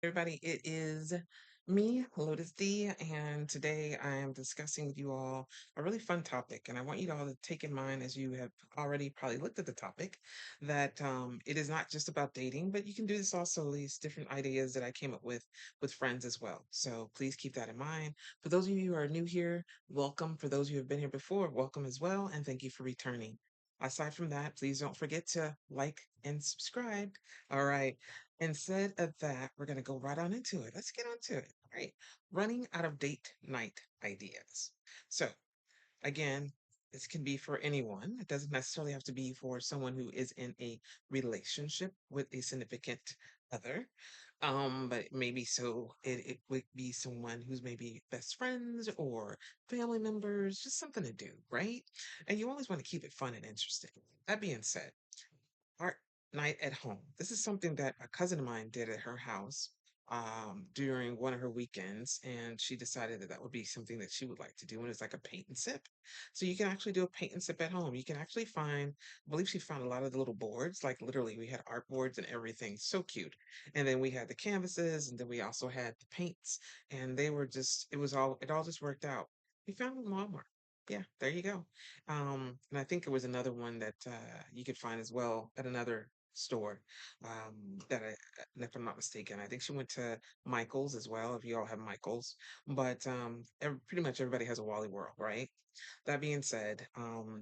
Everybody, it is me, Lotus D, and today I am discussing with you all a really fun topic. And I want you all to take in mind, as you have already probably looked at the topic, that it is not just about dating, but you can do this also, these different ideas that I came up with friends as well. So please keep that in mind. For those of you who are new here, welcome. For those of you who have been here before, welcome as well, and thank you for returning. Aside from that, please don't forget to like and subscribe. All right. Instead of that, we're going to go right on into it. Let's get on to it. All right. Running out of date night ideas. So, again, this can be for anyone. It doesn't necessarily have to be for someone who is in a relationship with a significant other. But maybe it would be someone who's maybe best friends or family members, just something to do, right? And you always want to keep it fun and interesting. That being said, art night at home. This is something that a cousin of mine did at her house during one of her weekends, and she decided that that would be something that she would like to do. And it's like a paint and sip. So you can actually do a paint and sip at home. You can actually find, I believe she found a lot of the little boards, like literally we had art boards and everything. So cute. And then we had the canvases, and then we also had the paints, and they were just, it all just worked out. We found them in Walmart. Yeah, there you go. And I think there was another one that you could find as well at another store. If I'm not mistaken, I think she went to Michael's as well. If you all have Michael's, but pretty much everybody has a Wally World, right? That being said,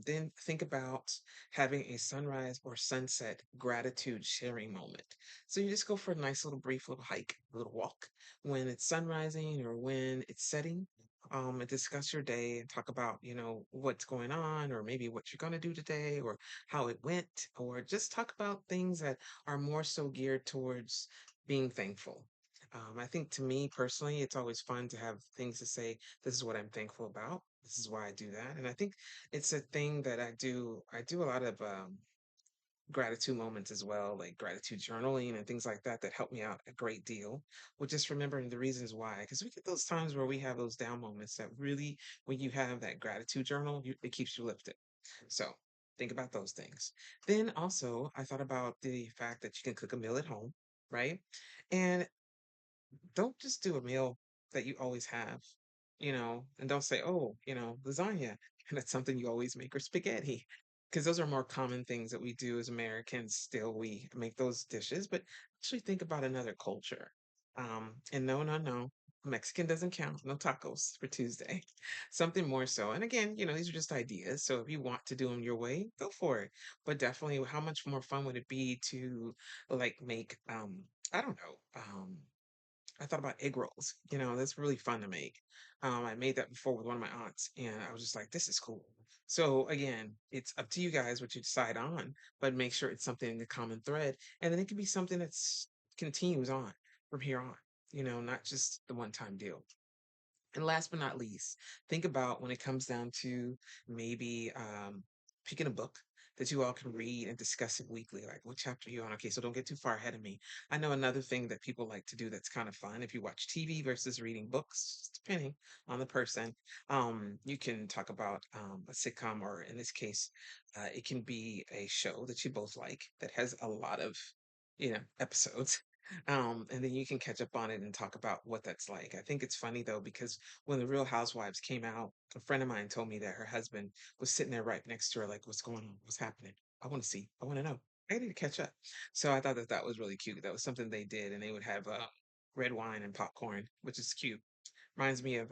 then think about having a sunrise or sunset gratitude sharing moment. So you just go for a nice little brief little hike, a little walk when it's sun rising or when it's setting. And discuss your day and talk about, what's going on, or maybe what you're going to do today, or how it went, or just talk about things that are more so geared towards being thankful. I think to me personally, it's always fun to have things to say. This is what I'm thankful about. This is why I do that. And I think it's a thing that I do. I do a lot of gratitude moments as well, like gratitude journaling and things like that, that help me out a great deal with just remembering the reasons why. Because we get those times where we have those down moments that really, when you have that gratitude journal, it keeps you lifted. So think about those things. Then also, I thought about the fact that you can cook a meal at home, right? And don't just do a meal that you always have, and don't say, oh, lasagna, and that's something you always make, or spaghetti, because those are more common things that we do as Americans. Still, we make those dishes, but actually think about another culture. And no, no, no, Mexican doesn't count. No tacos for Tuesday. Something more so. And again, these are just ideas. So if you want to do them your way, go for it. But definitely, how much more fun would it be to like make I don't know. I thought about egg rolls. That's really fun to make. I made that before with one of my aunts, and I was just like, this is cool. So again, it's up to you guys what you decide on, but make sure it's something in the common thread, and then it can be something that's continues on from here on. Not just the one time deal. And last but not least, think about when it comes down to maybe picking a book that you all can read and discuss it weekly. Like, what chapter are you on? Okay, so don't get too far ahead of me. I know another thing that people like to do that's kind of fun. If you watch TV versus reading books, just depending on the person, you can talk about a sitcom, or in this case, it can be a show that you both like that has a lot of, episodes. And then you can catch up on it and talk about what that's like. I think it's funny though, because when the Real Housewives came out, a friend of mine told me that her husband was sitting there right next to her, like, "What's going on? What's happening? I want to see. I want to know. I need to catch up." So I thought that that was really cute. That was something they did, and they would have red wine and popcorn, which is cute. Reminds me of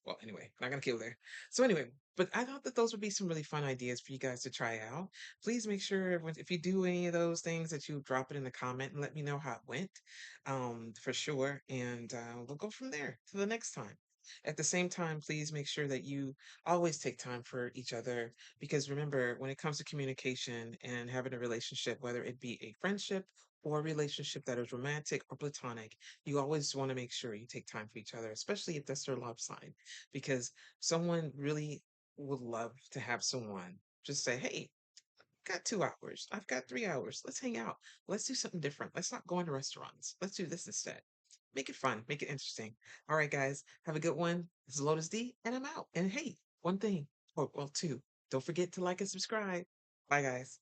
well, anyway, not gonna go there. So anyway, but I thought that those would be some really fun ideas for you guys to try out. Please make sure if you do any of those things that you drop it in the comment and let me know how it went, for sure. And we'll go from there to the next time. At the same time, please make sure that you always take time for each other, because remember, when it comes to communication and having a relationship, whether it be a friendship or a relationship that is romantic or platonic, you always want to make sure you take time for each other, especially if that's their love sign, because someone really would love to have someone just say, "Hey, I've got 2 hours. I've got 3 hours. Let's hang out. Let's do something different. Let's not go into restaurants. Let's do this instead." Make it fun, make it interesting. All right, guys, have a good one. This is Lotus D, and I'm out. And hey, one thing, or well, two, don't forget to like and subscribe. Bye, guys.